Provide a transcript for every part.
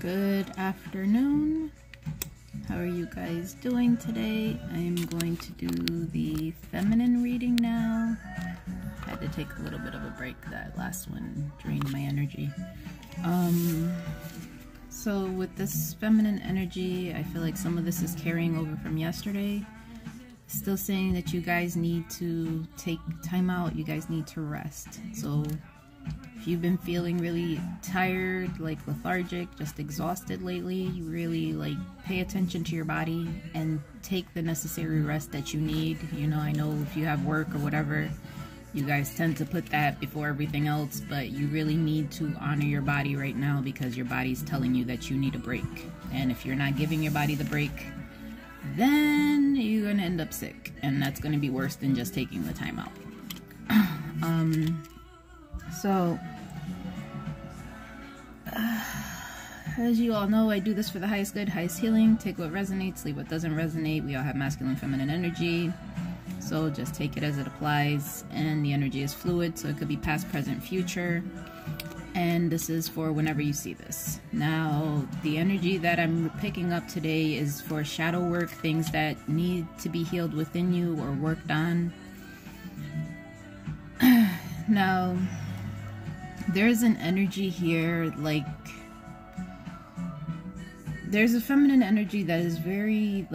Good afternoon. How are you guys doing today? I'm going to do the feminine reading now. I had to take a little bit of a break. That last one drained my energy. So with this feminine energy, I feel like some of this is carrying over from yesterday. Still saying that you guys need to take time out. You guys need to rest. So if you've been feeling really tired, like lethargic, just exhausted lately, you really pay attention to your body and take the necessary rest that you need. You know, I know if you have work or whatever, you guys tend to put that before everything else, but you really need to honor your body right now because your body's telling you that you need a break. And if you're not giving your body the break, then you're gonna end up sick, and that's gonna be worse than just taking the time out. So as you all know, I do this for the highest good, highest healing. Take what resonates, leave what doesn't resonate. We all have masculine, feminine energy, so just take it as it applies. And the energy is fluid, so it could be past, present, future. And this is for whenever you see this. Now, the energy that I'm picking up today is for shadow work, things that need to be healed within you or worked on. Now, there's an energy here, there's a feminine energy that is very,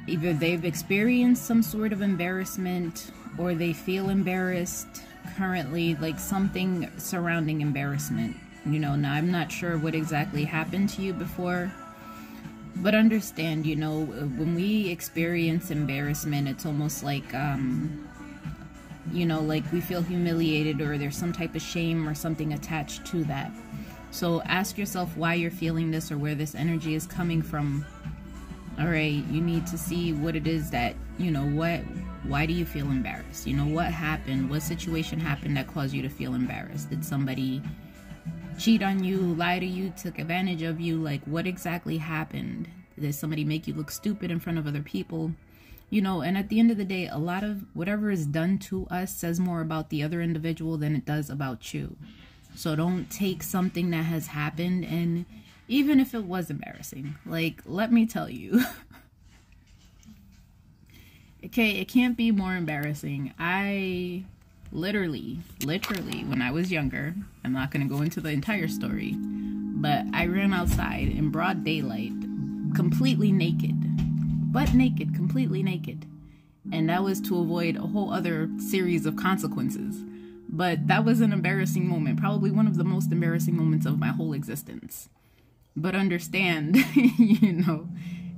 they've experienced some sort of embarrassment, or they feel embarrassed currently, something surrounding embarrassment. You know, now I'm not sure what exactly happened to you before, but understand, you know, when we experience embarrassment, it's almost like, you know, we feel humiliated, or there's some type of shame or something attached to that. So ask yourself why you're feeling this, or where this energy is coming from. All right, you need to see what it is that, you know, why do you feel embarrassed? You know, what happened? What situation happened that caused you to feel embarrassed? Did somebody cheat on you, lie to you, took advantage of you? What exactly happened? Did somebody make you look stupid in front of other people? You know, and at the end of the day, a lot of whatever is done to us says more about the other individual than it does about you. So don't take something that has happened, and even if it was embarrassing, let me tell you, okay, it can't be more embarrassing. I literally, when I was younger, I'm not going to go into the entire story, but I ran outside in broad daylight, completely naked, butt naked, completely naked. And that was to avoid a whole other series of consequences. But that was an embarrassing moment, probably one of the most embarrassing moments of my whole existence. But understand, you know,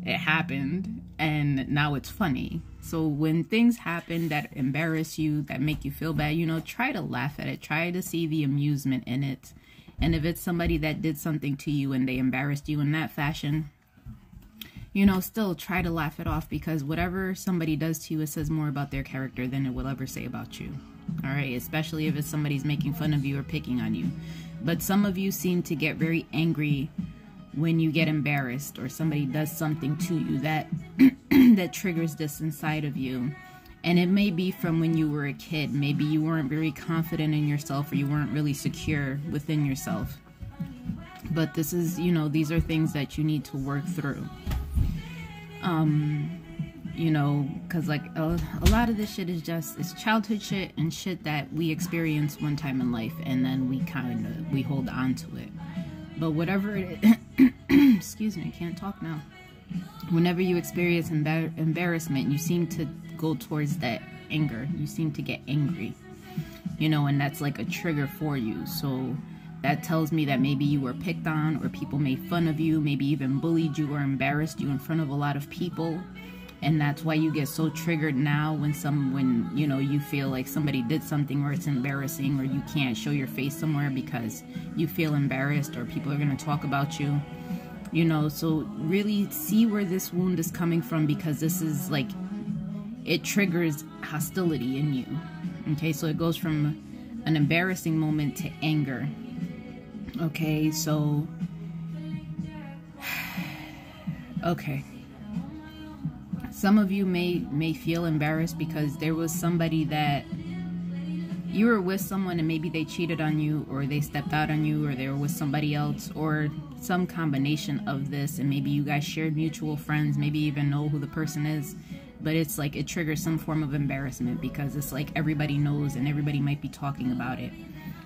it happened, and now it's funny. So when things happen that embarrass you, that make you feel bad, you know, try to laugh at it. Try to see the amusement in it. And if it's somebody that did something to you and they embarrassed you in that fashion, you know, still try to laugh it off, because whatever somebody does to you, it says more about their character than it will ever say about you. All right, especially if it's somebody's making fun of you or picking on you. But some of you seem to get very angry when you get embarrassed, or somebody does something to you that that triggers this inside of you. And it may be from when you were a kid. Maybe you weren't very confident in yourself, or you weren't really secure within yourself. But this is, you know, these are things that you need to work through. You know, because a lot of this shit is it's childhood shit and shit that we experience one time in life, and then we hold on to it. But whatever it is, excuse me, I can't talk now. Whenever you experience embarrassment, you seem to go towards that anger. You seem to get angry, you know, and that's like a trigger for you. So that tells me that maybe you were picked on, or people made fun of you, maybe even bullied you or embarrassed you in front of a lot of people. And that's why you get so triggered now when you know, you feel like somebody did something, or it's embarrassing, or you can't show your face somewhere because you feel embarrassed, or people are going to talk about you. You know, so really see where this wound is coming from, because this is it triggers hostility in you. Okay, so it goes from an embarrassing moment to anger. Okay, so okay, some of you may feel embarrassed because there was somebody that you were with someone and maybe they cheated on you, or they stepped out on you, or they were with somebody else, or some combination of this, and maybe you guys shared mutual friends, maybe you even know who the person is, but it's like it triggers some form of embarrassment because it's like everybody knows and everybody might be talking about it.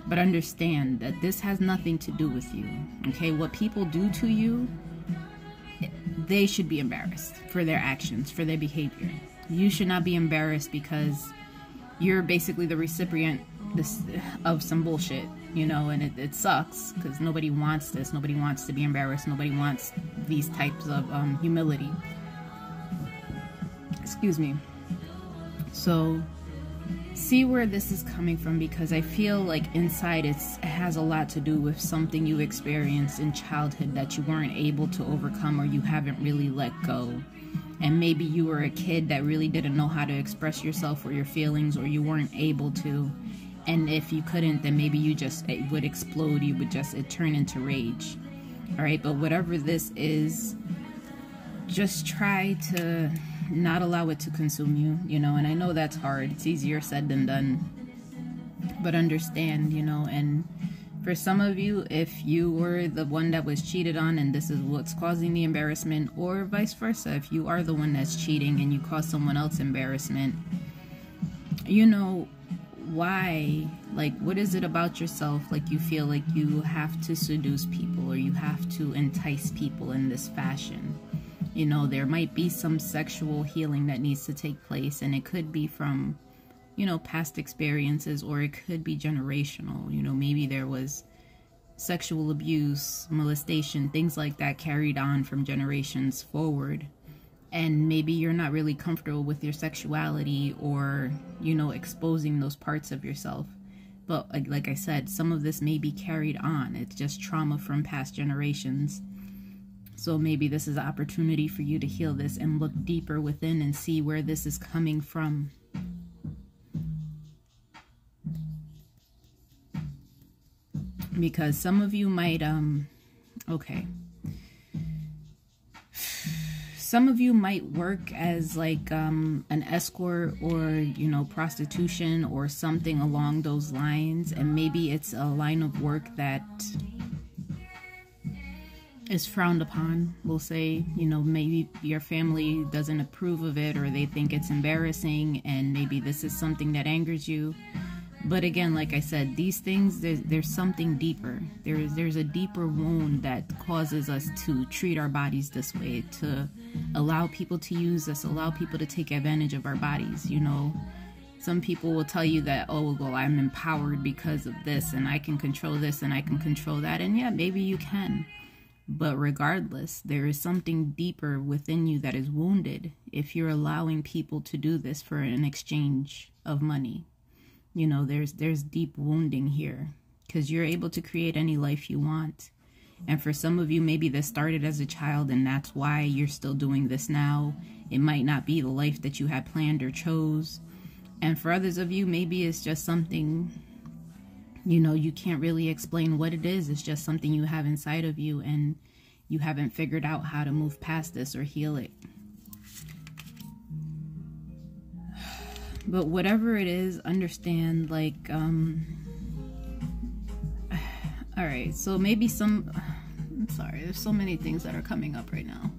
But understand that this has nothing to do with you, okay? What people do to you, they should be embarrassed for their actions, for their behavior. You should not be embarrassed because you're basically the recipient of some bullshit, you know, and it sucks because nobody wants this. Nobody wants to be embarrassed. Nobody wants these types of humility. Excuse me. So see where this is coming from, because I feel like inside it has a lot to do with something you experienced in childhood that you weren't able to overcome, or you haven't really let go. And maybe you were a kid that really didn't know how to express yourself or your feelings, or you weren't able to. And if you couldn't, then maybe it would explode. You would it turn into rage. All right. But whatever this is, just try to not allow it to consume you, you know. And I know that's hard. It's easier said than done. But understand, you know, and for some of you, if you were the one that was cheated on and this is what's causing the embarrassment, or vice versa, if you are the one that's cheating and you cause someone else embarrassment, you know why, like, what is it about yourself like you feel like you have to seduce people or you have to entice people in this fashion? You know, there might be some sexual healing that needs to take place, and it could be from, you know, past experiences, or it could be generational. You know, maybe there was sexual abuse, molestation, things like that carried on from generations forward. And maybe you're not really comfortable with your sexuality, or, you know, exposing those parts of yourself. But like I said, some of this may be carried on. It's just trauma from past generations. So maybe this is an opportunity for you to heal this and look deeper within and see where this is coming from. Because some of you might, okay. Some of you might work as like an escort, or, you know, prostitution or something along those lines. And maybe it's a line of work that is frowned upon. We'll say, you know, maybe your family doesn't approve of it, or they think it's embarrassing, and maybe this is something that angers you. But again, like I said, these things, there's something deeper. There's a deeper wound that causes us to treat our bodies this way, to allow people to use us, allow people to take advantage of our bodies. You know, some people will tell you that, oh, well, I'm empowered because of this, and I can control this, and I can control that. And yeah, maybe you can. But regardless, there is something deeper within you that is wounded if you're allowing people to do this for an exchange of money. You know, there's deep wounding here, because you're able to create any life you want. And for some of you, maybe this started as a child, and that's why you're still doing this now. It might not be the life that you had planned or chose. And for others of you, maybe it's just something, you know, you can't really explain what it is. It's just something you have inside of you, and you haven't figured out how to move past this or heal it. But whatever it is, understand, like, all right, so maybe I'm sorry, there's so many things that are coming up right now.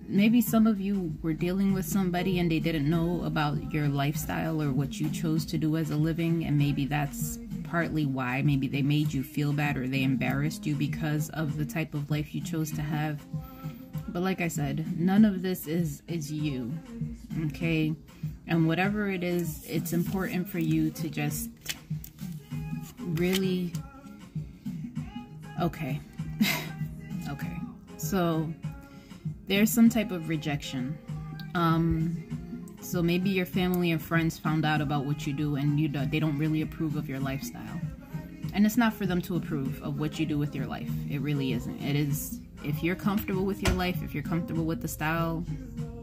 Maybe some of you were dealing with somebody and they didn't know about your lifestyle or what you chose to do as a living, and maybe that's partly why. Maybe they made you feel bad, or they embarrassed you because of the type of life you chose to have. But like I said, none of this is you, okay? And whatever it is, it's important for you to just really, okay. Okay, so there's some type of rejection. So maybe your family and friends found out about what you do, and they don't really approve of your lifestyle. And it's not for them to approve of what you do with your life. It really isn't. It is, if you're comfortable with your life, if you're comfortable with the style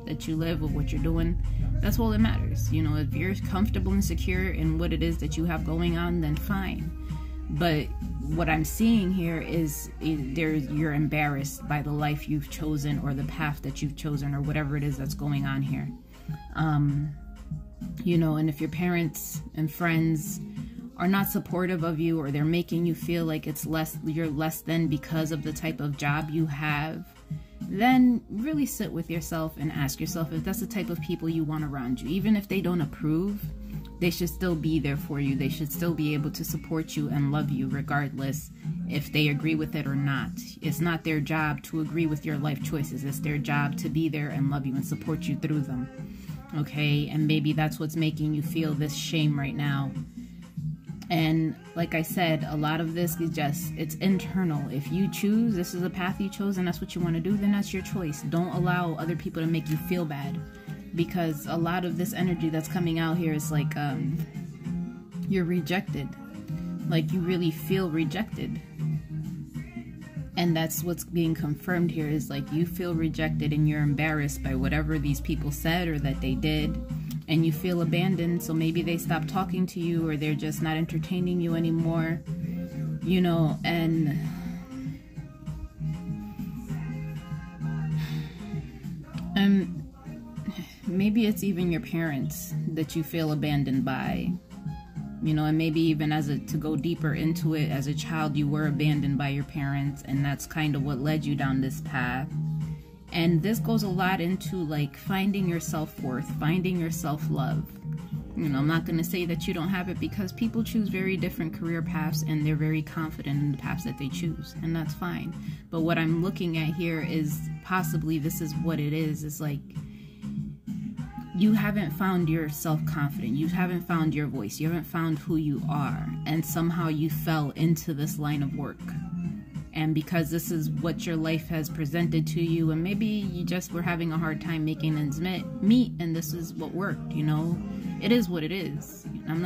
that you live, with what you're doing, that's all that matters. You know, if you're comfortable and secure in what it is that you have going on, then fine. But what I'm seeing here is you're embarrassed by the life you've chosen, or the path that you've chosen, or whatever it is that's going on here. You know, and if your parents and friends are not supportive of you, or they're making you feel like you're less than because of the type of job you have, then really sit with yourself and ask yourself if that's the type of people you want around you. Even if they don't approve, they should still be there for you. They should still be able to support you and love you regardless if they agree with it or not. It's not their job to agree with your life choices. It's their job to be there and love you and support you through them. Okay? And maybe that's what's making you feel this shame right now. And like I said, a lot of this is it's internal. If you choose, this is a path you chose and that's what you want to do, then that's your choice. Don't allow other people to make you feel bad. Because a lot of this energy that's coming out here is like you're rejected. Like you really feel rejected. And that's what's being confirmed here, is like you feel rejected and you're embarrassed by whatever these people said or that they did. And you feel abandoned, so maybe they stopped talking to you or they're just not entertaining you anymore. You know, and maybe it's even your parents that you feel abandoned by. You know, and maybe even to go deeper into it, as a child you were abandoned by your parents, and that's kind of what led you down this path. And this goes a lot into like finding your self-worth, finding your self-love. You know, I'm not going to say that you don't have it, because people choose very different career paths and they're very confident in the paths that they choose, and that's fine. But what I'm looking at here is possibly this is what it is. It's like you haven't found your self-confidence. You haven't found your voice. You haven't found who you are. And somehow you fell into this line of work. And because this is what your life has presented to you, and maybe you just were having a hard time making ends meet, and this is what worked, you know? It is what it is. I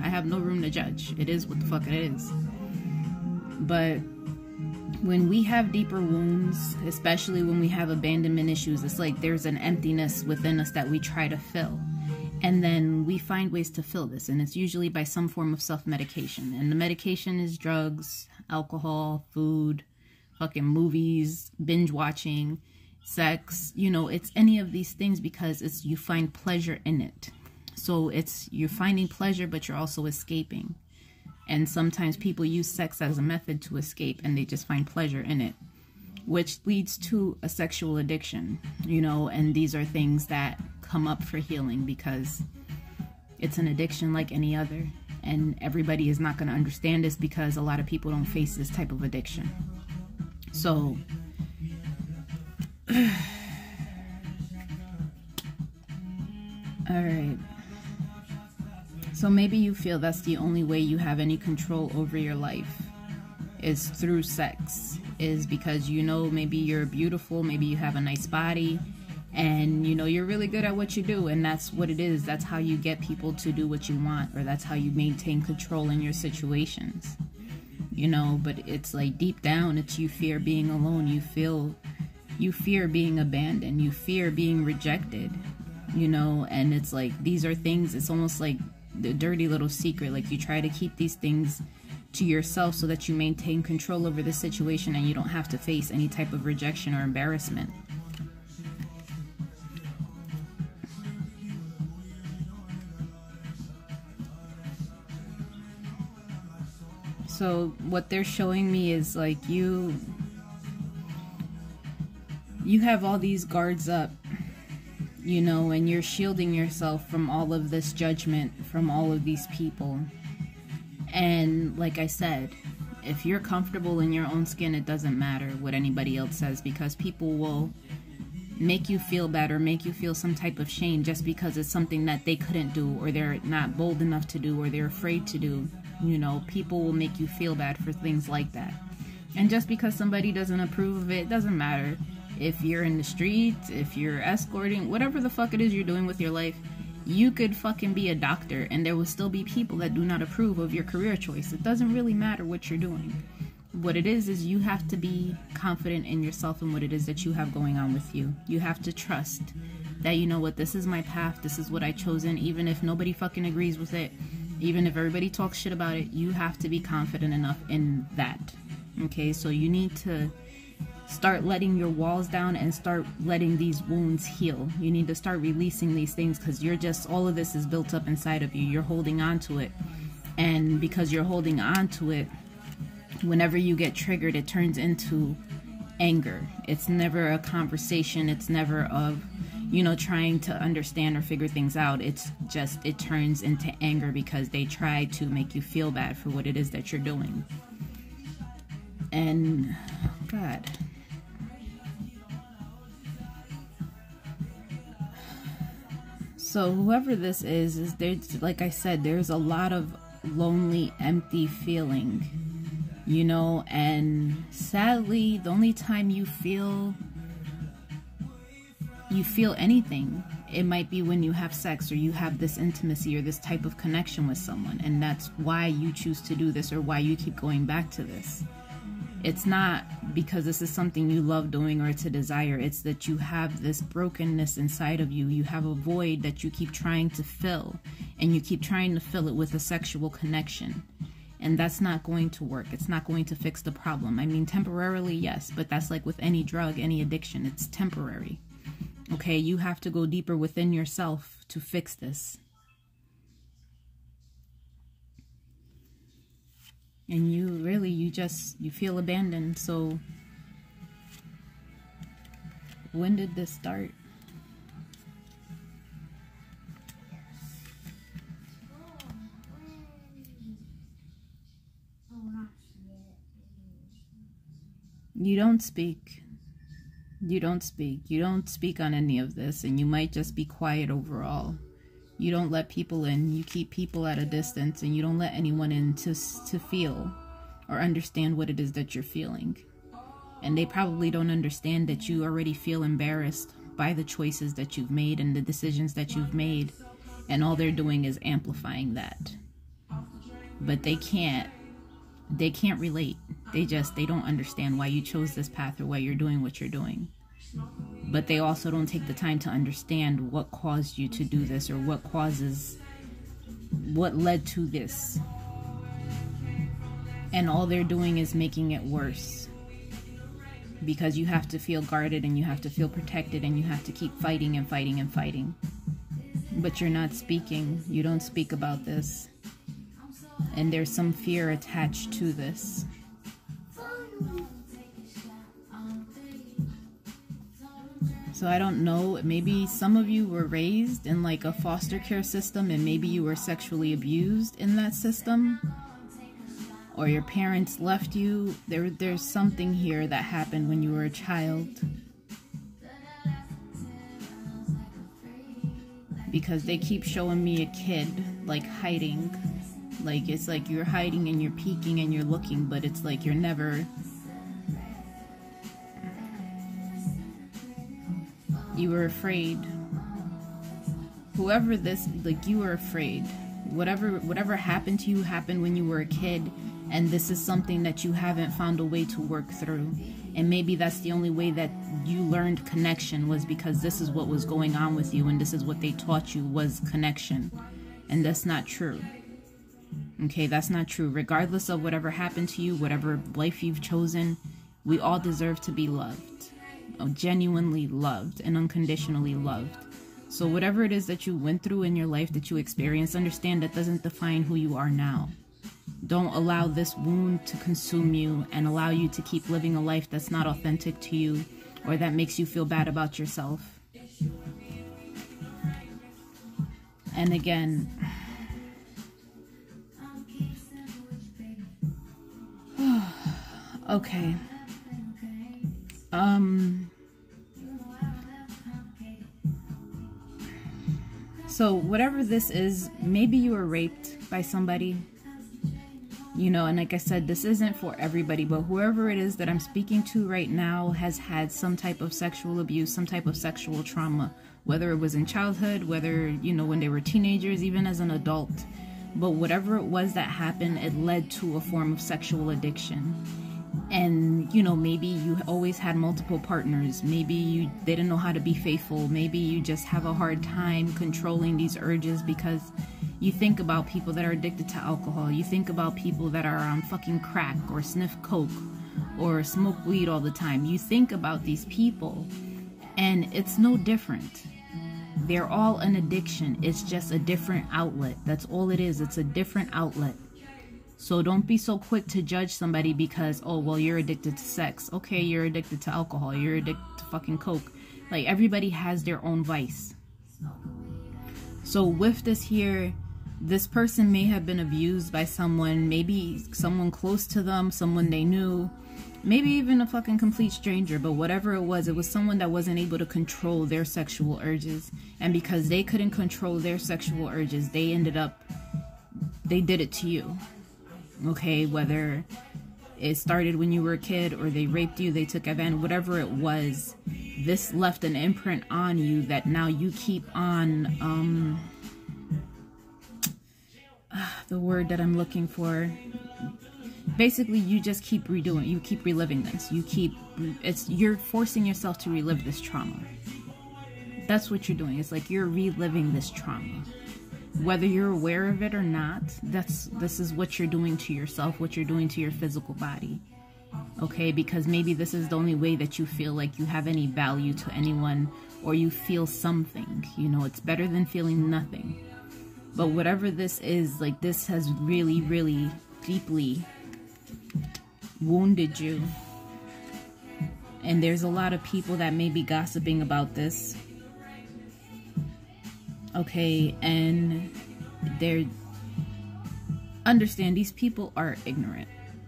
have no room to judge. It is what the fuck it is. But when we have deeper wounds, especially when we have abandonment issues, it's like there's an emptiness within us that we try to fill. And then we find ways to fill this, and it's usually by some form of self-medication. And the medication is drugs, alcohol, food, fucking movies, binge watching, sex. You know, it's any of these things, because you find pleasure in it. So you're finding pleasure, but you're also escaping. And sometimes people use sex as a method to escape, and they just find pleasure in it, which leads to a sexual addiction, you know. And these are things that come up for healing, because it's an addiction like any other. And everybody is not going to understand this, because a lot of people don't face this type of addiction. So all right. So maybe you feel that's the only way you have any control over your life, is through sex, is because, you know, maybe you're beautiful, maybe you have a nice body, and, you know, you're really good at what you do, and that's what it is. That's how you get people to do what you want, or that's how you maintain control in your situations, you know. But it's like deep down, it's you fear being alone, you fear being abandoned, you fear being rejected, you know. And it's like, these are things, it's almost like the dirty little secret. Like you try to keep these things to yourself so that you maintain control over the situation and you don't have to face any type of rejection or embarrassment. So what they're showing me is like you have all these guards up, you know, and you're shielding yourself from all of this judgment, from all of these people. And like I said, if you're comfortable in your own skin, it doesn't matter what anybody else says, because people will make you feel bad or make you feel some type of shame just because it's something that they couldn't do, or they're not bold enough to do, or they're afraid to do. You know, people will make you feel bad for things like that. And just because somebody doesn't approve of it, doesn't matter. If you're in the streets, if you're escorting, whatever the fuck it is you're doing with your life, you could fucking be a doctor and there will still be people that do not approve of your career choice. It doesn't really matter what you're doing. What it is you have to be confident in yourself and what it is that you have going on with you. You have to trust that, you know what, this is my path, this is what I chosen, even if nobody fucking agrees with it, even if everybody talks shit about it, you have to be confident enough in that. Okay, so you need to start letting your walls down and start letting these wounds heal. You need to start releasing these things, because you're just, all of this is built up inside of you. You're holding on to it. And because you're holding on to it, whenever you get triggered, it turns into anger. It's never a conversation. It's never of, you know, trying to understand or figure things out. It's just, it turns into anger because they try to make you feel bad for what it is that you're doing. And God, so whoever this is there's, like I said, there's a lot of lonely, empty feeling, you know, and sadly, the only time you feel anything, it might be when you have sex or you have this intimacy or this type of connection with someone, and that's why you choose to do this or why you keep going back to this. It's not because this is something you love doing or it's a desire. It's that you have this brokenness inside of you. You have a void that you keep trying to fill, and you keep trying to fill it with a sexual connection. And that's not going to work. It's not going to fix the problem. I mean, temporarily, yes, but that's like with any drug, any addiction. It's temporary. Okay, you have to go deeper within yourself to fix this. And you really, you feel abandoned. So when did this start? You don't speak. You don't speak. You don't speak on any of this, and you might just be quiet overall. You don't let people in. You keep people at a distance, and you don't let anyone in to feel or understand what it is that you're feeling. And they probably don't understand that you already feel embarrassed by the choices that you've made and the decisions that you've made, and all they're doing is amplifying that. But they can't relate. They don't understand why you chose this path or why you're doing what you're doing. But they also don't take the time to understand what caused you to do this or what led to this. And all they're doing is making it worse. Because you have to feel guarded and you have to feel protected and you have to keep fighting and fighting and fighting. But you're not speaking. You don't speak about this. And there's some fear attached to this. So I don't know, maybe some of you were raised in like a foster care system and maybe you were sexually abused in that system. Or your parents left you. There's something here that happened when you were a child. Because they keep showing me a kid like hiding. Like it's like you're hiding and you're peeking and you're looking, but it's like you're never... You were afraid. Whoever this, like, you were afraid. Whatever happened to you happened when you were a kid, and this is something that you haven't found a way to work through. And maybe that's the only way that you learned connection, was because this is what was going on with you, and this is what they taught you was connection. And that's not true. Okay, that's not true. Regardless of whatever happened to you, whatever life you've chosen, we all deserve to be loved. Genuinely loved and unconditionally loved. So whatever it is that you went through in your life, that you experienced, understand that doesn't define who you are now. Don't allow this wound to consume you and allow you to keep living a life that's not authentic to you or that makes you feel bad about yourself. And again, okay. So whatever this is, maybe you were raped by somebody, you know, and like I said, this isn't for everybody, but whoever it is that I'm speaking to right now has had some type of sexual abuse, some type of sexual trauma, whether it was in childhood, whether, you know, when they were teenagers, even as an adult. But whatever it was that happened, it led to a form of sexual addiction. And, you know, maybe you always had multiple partners. Maybe they didn't know how to be faithful. Maybe you just have a hard time controlling these urges because you think about people that are addicted to alcohol. You think about people that are on fucking crack or sniff coke or smoke weed all the time. You think about these people, and it's no different. They're all an addiction. It's just a different outlet. That's all it is. It's a different outlet. So don't be so quick to judge somebody because, oh, well, you're addicted to sex. Okay, you're addicted to alcohol. You're addicted to fucking coke. Like, everybody has their own vice. So with this here, this person may have been abused by someone, maybe someone close to them, someone they knew, maybe even a fucking complete stranger, but whatever it was someone that wasn't able to control their sexual urges. And because they couldn't control their sexual urges, they did it to you. Okay, whether it started when you were a kid or they raped you, they took advantage, whatever it was, this left an imprint on you that now you keep on, the word that I'm looking for, basically you just keep redoing, you keep reliving this, you're forcing yourself to relive this trauma. That's what you're doing. It's like you're reliving this trauma. Whether you're aware of it or not, this is what you're doing to yourself, what you're doing to your physical body. Okay, because maybe this is the only way that you feel like you have any value to anyone, or you feel something. You know, it's better than feeling nothing. But whatever this is, like, this has really, really deeply wounded you. And there's a lot of people that may be gossiping about this. Okay, and understand these people are ignorant.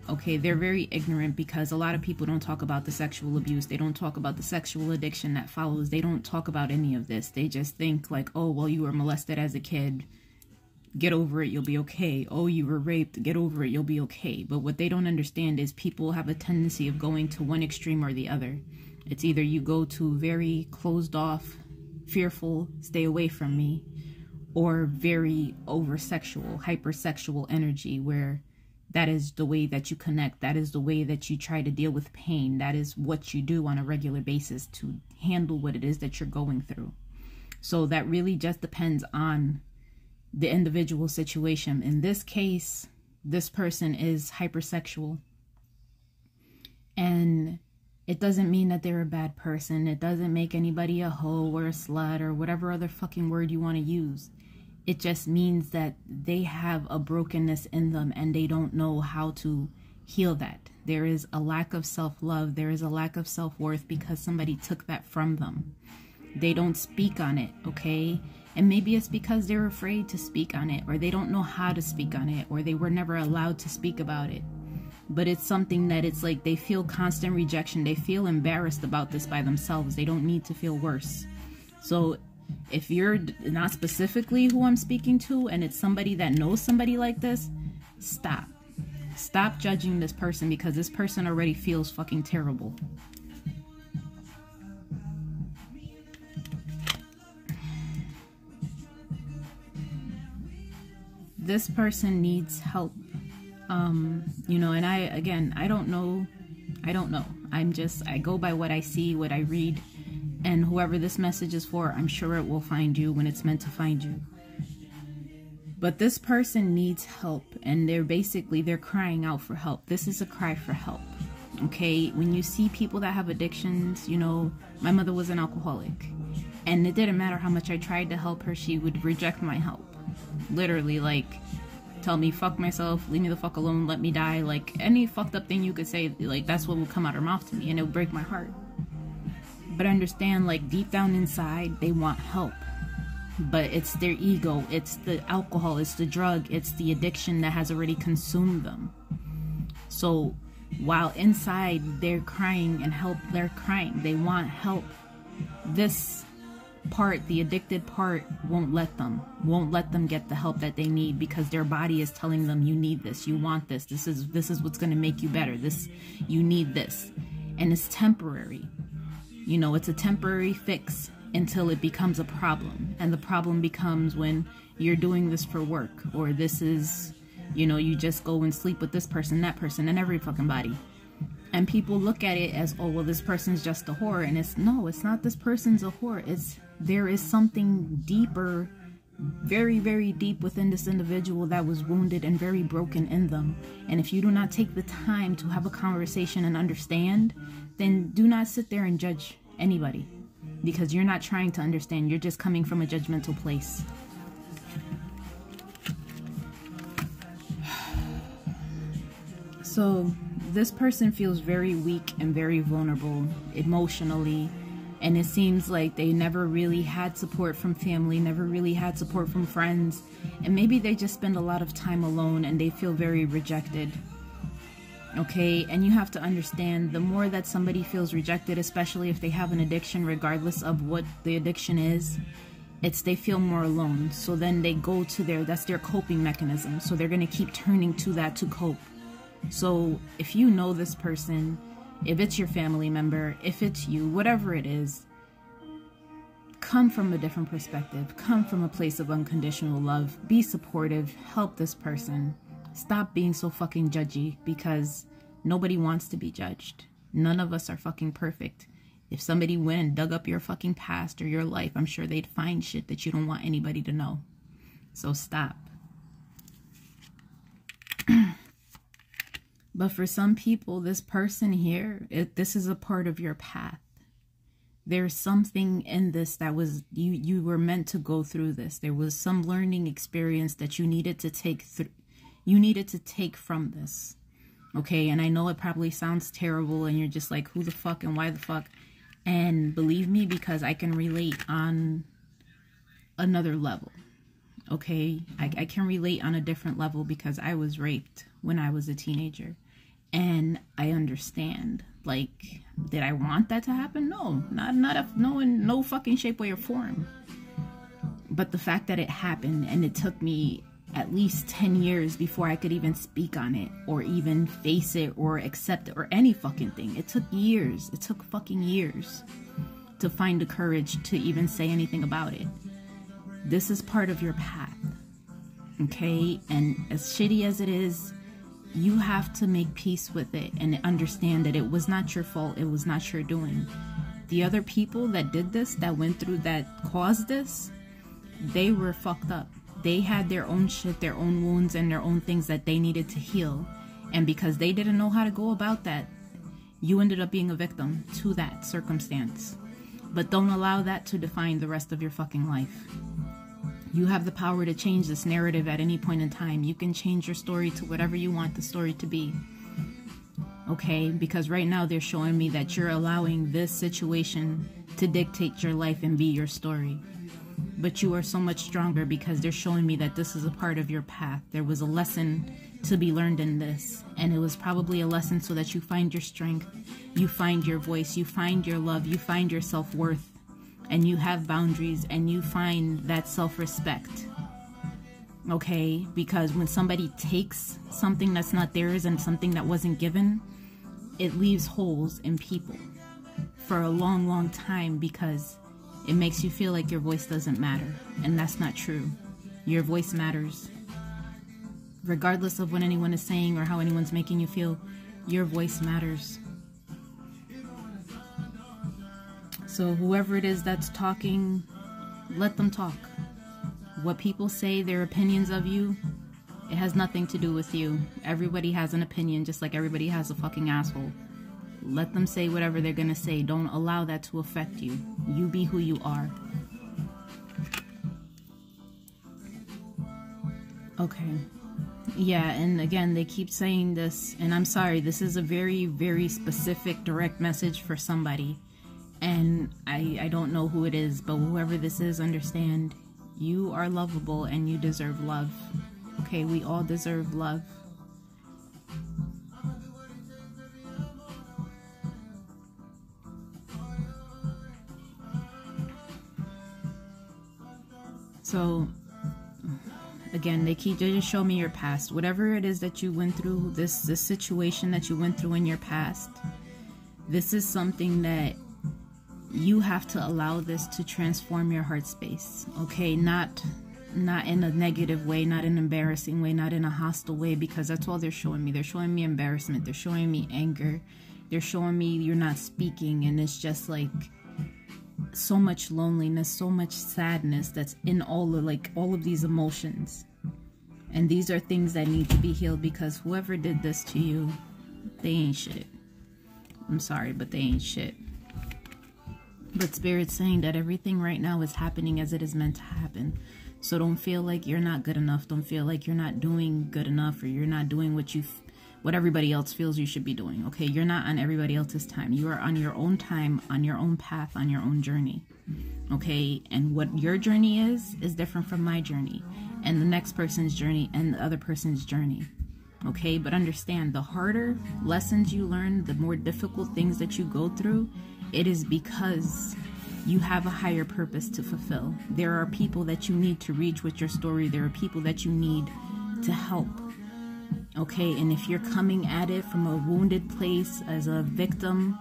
Okay, they're very ignorant because a lot of people don't talk about the sexual abuse. They don't talk about the sexual addiction that follows. They don't talk about any of this. They just think like, oh, well, you were molested as a kid. Get over it, you'll be okay. Oh, you were raped. Get over it, you'll be okay. But what they don't understand is people have a tendency of going to one extreme or the other. It's either you go to very closed off, fearful, stay away from me, or very over-sexual, hypersexual energy where that is the way that you connect. That is the way that you try to deal with pain. That is what you do on a regular basis to handle what it is that you're going through. So that really just depends on the individual situation. In this case, this person is hypersexual. And it doesn't mean that they're a bad person. It doesn't make anybody a hoe or a slut or whatever other fucking word you want to use. It just means that they have a brokenness in them and they don't know how to heal that. There is a lack of self-love. There is a lack of self-worth because somebody took that from them. They don't speak on it, okay? And maybe it's because they're afraid to speak on it, or they don't know how to speak on it, or they were never allowed to speak about it. But it's something that it's like they feel constant rejection. They feel embarrassed about this by themselves. They don't need to feel worse. So if you're not specifically who I'm speaking to, and it's somebody that knows somebody like this, stop. Stop judging this person because this person already feels fucking terrible. This person needs help. You know, and I don't know. I go by what I see, what I read, and whoever this message is for, I'm sure it will find you when it's meant to find you. But this person needs help, and they're crying out for help. This is a cry for help. Okay, when you see people that have addictions, you know, my mother was an alcoholic, and it didn't matter how much I tried to help her, she would reject my help. Literally, like, tell me, fuck myself, leave me the fuck alone, let me die. Like, any fucked up thing you could say, like, that's what would come out her mouth to me, and it would break my heart. But understand, like, deep down inside, they want help. But it's their ego, it's the alcohol, it's the drug, it's the addiction that has already consumed them. So, while inside they're crying and help, they're crying, they want help. This part, the addicted part, won't let them get the help that they need because their body is telling them, you need this, you want this, this is what's going to make you better, you need this. And it's temporary. You know, it's a temporary fix until it becomes a problem. And the problem becomes when you're doing this for work, or this is, you know, you just go and sleep with this person, that person, and every fucking body. And people look at it as, oh, well, this person's just a whore. And it's not this person's a whore. There is something deeper, very, very deep within this individual that was wounded and very broken in them. And if you do not take the time to have a conversation and understand, then do not sit there and judge anybody, because you're not trying to understand. You're just coming from a judgmental place. So this person feels very weak and very vulnerable emotionally, and it seems like they never really had support from family, never really had support from friends, and maybe they just spend a lot of time alone and they feel very rejected. Okay, and you have to understand, the more that somebody feels rejected, especially if they have an addiction, regardless of what the addiction is, they feel more alone. So then they go to that's their coping mechanism. So they're going to keep turning to that to cope. So if you know this person, if it's your family member, if it's you, whatever it is, come from a different perspective. Come from a place of unconditional love. Be supportive. Help this person. Stop being so fucking judgy, because nobody wants to be judged. None of us are fucking perfect. If somebody went and dug up your fucking past or your life, I'm sure they'd find shit that you don't want anybody to know. So stop. But for some people, this person here, this is a part of your path. There's something in this that was, you were meant to go through this. There was some learning experience that you needed to take through. You needed to take from this. Okay, and I know it probably sounds terrible and you're just like, who the fuck and why the fuck? And believe me, because I can relate on another level. Okay, I can relate on a different level because I was raped when I was a teenager. And I understand. Like, did I want that to happen? No, no, in no fucking shape, way, or form. But the fact that it happened, and it took me at least 10 years before I could even speak on it, or even face it, or accept it, or any fucking thing. It took years. It took fucking years to find the courage to even say anything about it. This is part of your path. Okay? And as shitty as it is, you have to make peace with it and understand that it was not your fault. It was not your doing. The other people that did this, that went through, that caused this, they were fucked up. They had their own shit, their own wounds, and their own things that they needed to heal. And because they didn't know how to go about that, you ended up being a victim to that circumstance. But don't allow that to define the rest of your fucking life. You have the power to change this narrative at any point in time. You can change your story to whatever you want the story to be. Okay? Because right now they're showing me that you're allowing this situation to dictate your life and be your story. But you are so much stronger because they're showing me that this is a part of your path. There was a lesson to be learned in this. And it was probably a lesson so that you find your strength, you find your voice, you find your love, you find your self-worth. And you have boundaries, and you find that self-respect. Okay? Because when somebody takes something that's not theirs and something that wasn't given, it leaves holes in people for a long, long time, because it makes you feel like your voice doesn't matter. And that's not true. Your voice matters. Regardless of what anyone is saying or how anyone's making you feel, your voice matters. So whoever it is that's talking, let them talk. What people say, their opinions of you, it has nothing to do with you. Everybody has an opinion, just like everybody has a fucking asshole. Let them say whatever they're gonna say. Don't allow that to affect you. You be who you are. Okay. Yeah, and again, they keep saying this, and I'm sorry, this is a very, very specific, direct message for somebody. And I don't know who it is, but whoever this is, understand, you are lovable and you deserve love. Okay, we all deserve love. So, again, they just show me your past. Whatever it is that you went through, this situation that you went through in your past, this is something that you have to allow this to transform your heart space. Okay, not in a negative way, not in an embarrassing way, not in a hostile way, because that's all they're showing me. They're showing me embarrassment. They're showing me anger. They're showing me you're not speaking, and it's just like so much loneliness, so much sadness that's in all of these emotions. And these are things that need to be healed, because whoever did this to you, they ain't shit. I'm sorry, but they ain't shit. But Spirit's saying that everything right now is happening as it is meant to happen. So don't feel like you're not good enough. Don't feel like you're not doing good enough, or you're not doing what what everybody else feels you should be doing. Okay, you're not on everybody else's time. You are on your own time, on your own path, on your own journey. Okay, and what your journey is different from my journey, and the next person's journey, and the other person's journey. Okay, but understand, the harder lessons you learn, the more difficult things that you go through, it is because you have a higher purpose to fulfill. There are people that you need to reach with your story. There are people that you need to help. Okay, and if you're coming at it from a wounded place as a victim,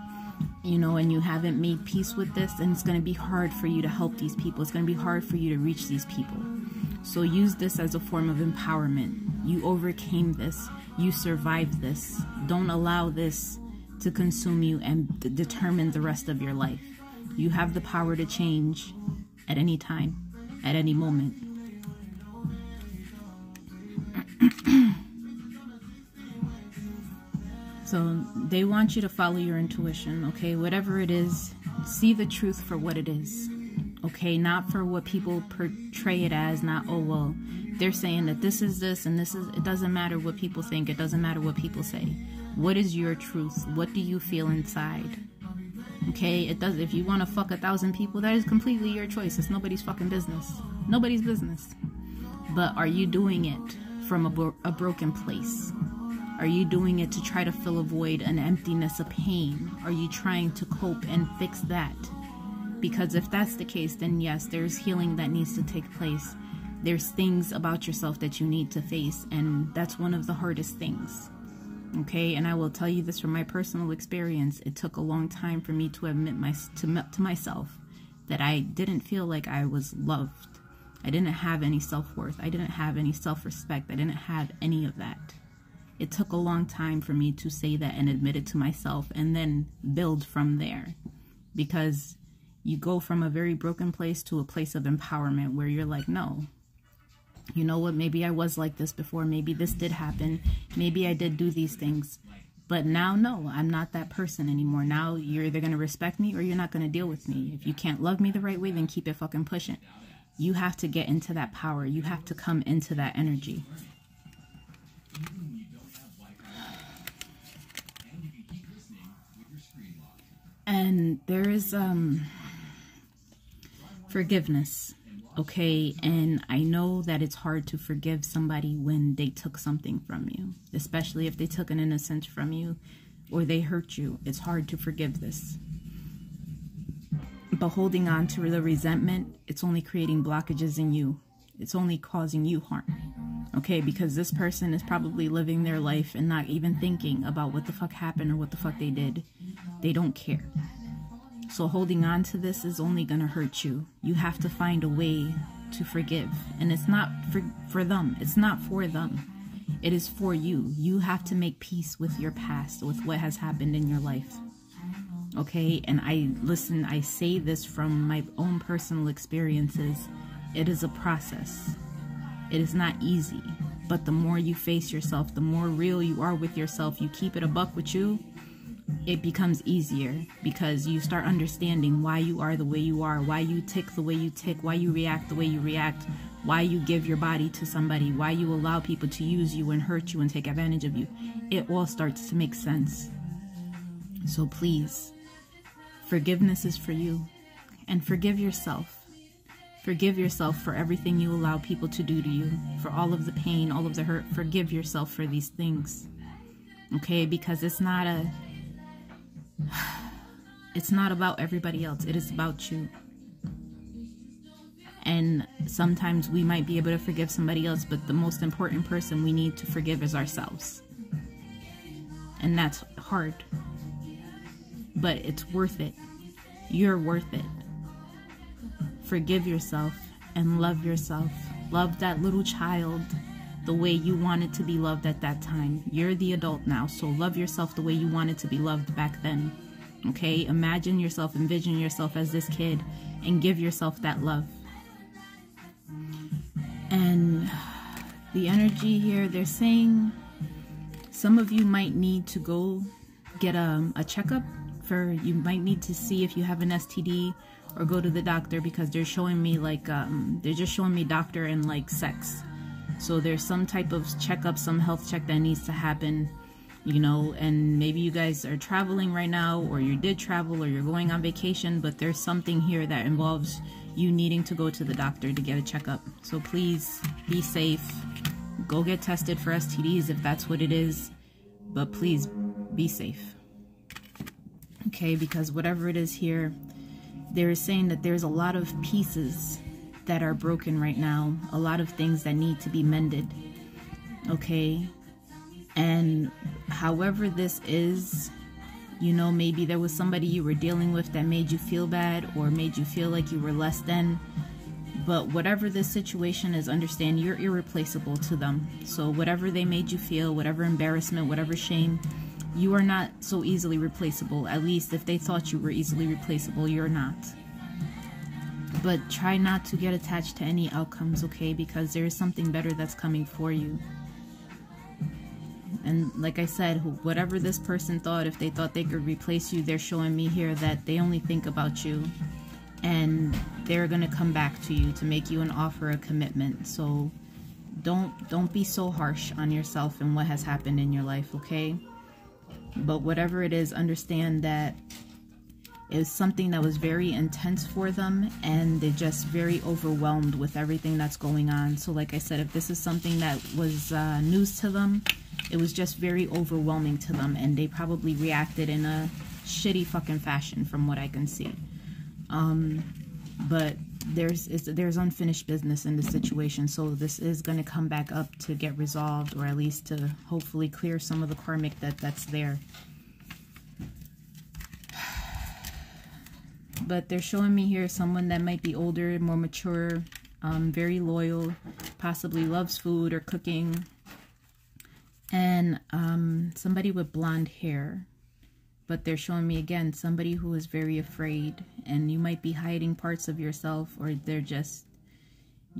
you know, and you haven't made peace with this, then it's going to be hard for you to help these people. It's going to be hard for you to reach these people. So use this as a form of empowerment. You overcame this. You survived this. Don't allow this to consume you and determine the rest of your life. You have the power to change at any time, at any moment. So they want you to follow your intuition, okay? Whatever it is, see the truth for what it is, okay? Not for what people portray it as, not, oh, well, they're saying that this is this and this is, it doesn't matter what people think. It doesn't matter what people say. What is your truth? What do you feel inside? Okay, it does. If you want to fuck 1,000 people, that is completely your choice. It's nobody's fucking business. Nobody's business. But are you doing it from a broken place? Are you doing it to try to fill a void, an emptiness, a pain? Are you trying to cope and fix that? Because if that's the case, then yes, there's healing that needs to take place. There's things about yourself that you need to face, and that's one of the hardest things. Okay, and I will tell you this from my personal experience. It took a long time for me to admit to myself that I didn't feel like I was loved. I didn't have any self-worth. I didn't have any self-respect. I didn't have any of that. It took a long time for me to say that and admit it to myself, and then build from there. Because you go from a very broken place to a place of empowerment where you're like, no, you know what, maybe I was like this before, maybe this did happen, maybe I did do these things, but now, no, I'm not that person anymore. Now you're either going to respect me or you're not going to deal with me. If you can't love me the right way, then keep it fucking pushing. You have to get into that power. You have to come into that energy. And there is forgiveness. Okay, and I know that it's hard to forgive somebody when they took something from you, especially if they took an innocence from you or they hurt you. It's hard to forgive this. But holding on to the resentment, it's only creating blockages in you. It's only causing you harm. Okay, because this person is probably living their life and not even thinking about what the fuck happened or what the fuck they did. They don't care. So holding on to this is only going to hurt you. You have to find a way to forgive. And it's not for them. It's not for them. It is for you. You have to make peace with your past, with what has happened in your life. Okay? And I say this from my own personal experiences. It is a process. It is not easy. But the more you face yourself, the more real you are with yourself, you keep it a buck with you, it becomes easier because you start understanding why you are the way you are, why you tick the way you tick, why you react the way you react, why you give your body to somebody, why you allow people to use you and hurt you and take advantage of you. It all starts to make sense. So please, forgiveness is for you, and forgive yourself. Forgive yourself for everything you allow people to do to you, for all of the pain, all of the hurt. Forgive yourself for these things. Okay, because it's not about everybody else. It is about you. And sometimes we might be able to forgive somebody else, but the most important person we need to forgive is ourselves. And that's hard. But it's worth it. You're worth it. Forgive yourself and love yourself. Love that little child the way you wanted to be loved at that time. You're the adult now, so love yourself the way you wanted to be loved back then. Okay? Imagine yourself, envision yourself as this kid, and give yourself that love. And the energy here, they're saying some of you might need to go get a checkup. You might need to see if you have an STD or go to the doctor, because they're showing me like they're just showing me doctor and like sex. So there's some type of checkup, some health check that needs to happen you know, and maybe you guys are traveling right now, or you did travel, or you're going on vacation, but there's something here that involves you needing to go to the doctor to get a checkup. So please be safe. Go get tested for STDs if that's what it is, but please be safe. Okay, because whatever it is here, they're saying that there's a lot of pieces that are broken right now, a lot of things that need to be mended. Okay, and however this is, you know, maybe there was somebody you were dealing with that made you feel bad or made you feel like you were less than. But whatever this situation is, understand you're irreplaceable to them. So whatever they made you feel, whatever embarrassment, whatever shame, you are not so easily replaceable. At least if they thought you were easily replaceable, you're not. But try not to get attached to any outcomes, okay? Because there is something better that's coming for you. And like I said, whatever this person thought, if they thought they could replace you, they're showing me here that they only think about you. And they're going to come back to you to make you an offer of commitment. So don't be so harsh on yourself and what has happened in your life, okay? But whatever it is, understand that it was something that was very intense for them, and they're just very overwhelmed with everything that's going on. So like I said, if this is something that was news to them, it was just very overwhelming to them, and they probably reacted in a shitty fucking fashion from what I can see. But there's unfinished business in the situation, so this is going to come back up to get resolved, or at least to hopefully clear some of the karmic that's there. But they're showing me here someone that might be older, more mature, very loyal, possibly loves food or cooking, and somebody with blonde hair. But they're showing me again somebody who is very afraid, and you might be hiding parts of yourself, or you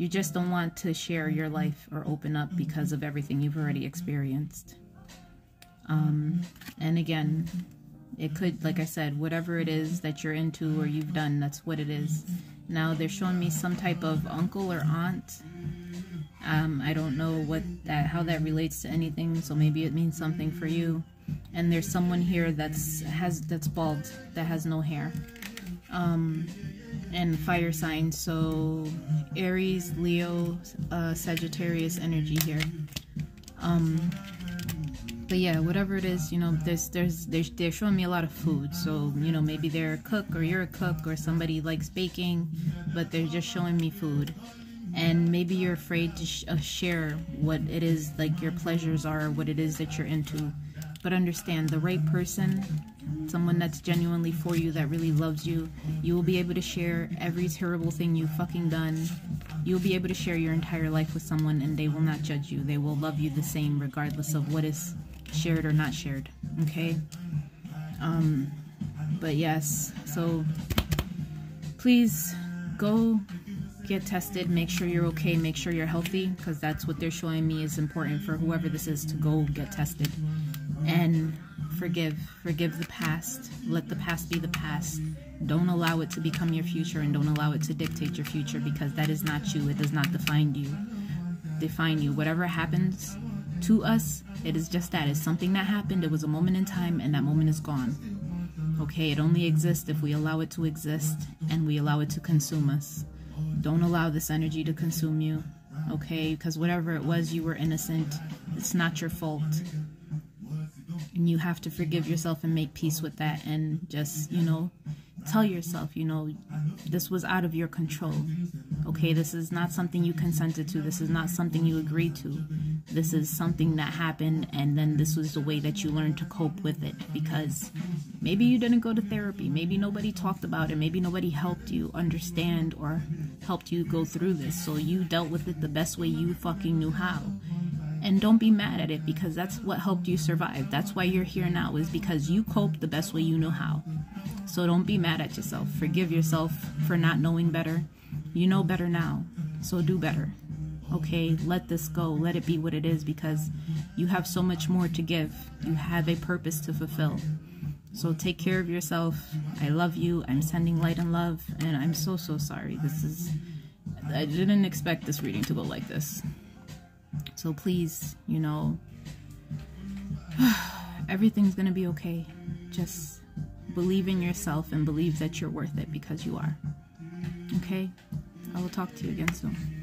just don't want to share your life or open up because of everything you've already experienced. And again, it could, like I said, whatever it is that you're into or you've done, that's what it is. Now they're showing me some type of uncle or aunt. I don't know how that relates to anything, so maybe it means something for you. And there's someone here that's bald, that has no hair. And fire signs, so Aries, Leo, Sagittarius energy here. But yeah, whatever it is, you know, they're showing me a lot of food. So, you know, maybe they're a cook, or you're a cook, or somebody likes baking, but they're just showing me food. And maybe you're afraid to share what it is, like your pleasures are, what it is that you're into. But understand, the right person, someone that's genuinely for you, that really loves you, you will be able to share every terrible thing you've fucking done. You'll be able to share your entire life with someone, and they will not judge you. They will love you the same, regardless of what is shared or not shared, okay? But yes, so please go get tested, make sure you're okay, make sure you're healthy, because that's what they're showing me is important for whoever this is, to go get tested. And forgive the past. Let the past be the past. Don't allow it to become your future, and don't allow it to dictate your future, because that is not you. It does not define you. Whatever happens to us, it is just that. It's something that happened. It was a moment in time, and that moment is gone. Okay, it only exists if we allow it to exist, and we allow it to consume us. Don't allow this energy to consume you, okay? Because whatever it was, you were innocent. It's not your fault. And you have to forgive yourself and make peace with that, and just, you know, tell yourself, you know, this was out of your control. Okay, this is not something you consented to. This is not something you agreed to. This is something that happened, and then this was the way that you learned to cope with it, because maybe you didn't go to therapy. Maybe nobody talked about it. Maybe nobody helped you understand or helped you go through this. So you dealt with it the best way you fucking knew how. And don't be mad at it, because that's what helped you survive. That's why you're here now, is because you coped the best way you know how. So don't be mad at yourself. Forgive yourself for not knowing better. You know better now, so do better. Okay, let this go. Let it be what it is, because you have so much more to give. You have a purpose to fulfill. So take care of yourself. I love you. I'm sending light and love, and I'm so sorry. I didn't expect this reading to go like this. So please, you know, everything's gonna be okay. Just believe in yourself and believe that you're worth it, because you are. Okay? I will talk to you again soon.